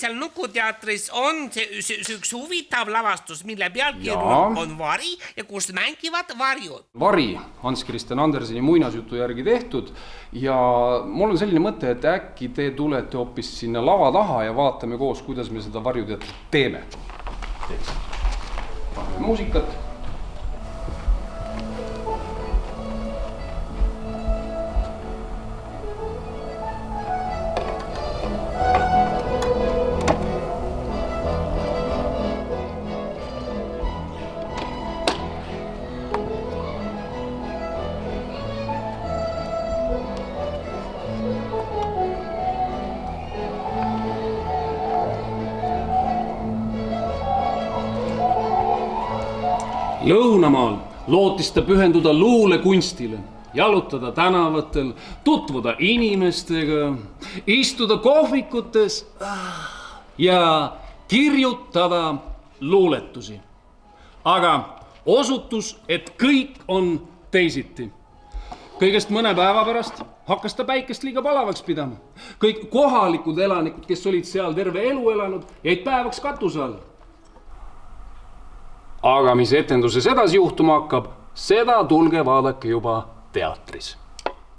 seal Nukuteatris on see üks huvitav lavastus, mille pealkiri on Vari ja kus mängivad varjud. Vari, Hans Christian Anderseni muinasjutu järgi tehtud ja mul on selline mõte, et äkki te tulete hoopis sinna lava taha ja vaatame koos, kuidas me seda varjuteatrit teeme. Paneme muusikat. Lõunamaal lootis ta pühenduda luulekunstile, jalutada tänavatel, tutvuda inimestega, istuda kohvikutes ja kirjutada luuletusi. Aga osutus, et kõik on teisiti. Kõigest mõne päeva pärast hakkas ta päikest liiga palavaks pidama. Kõik kohalikud elanikud, kes olid seal terve elu elanud, jäid päevaks katuse all. Aga mis etenduses edasi juhtuma hakkab, seda tulge vaadake juba teatris.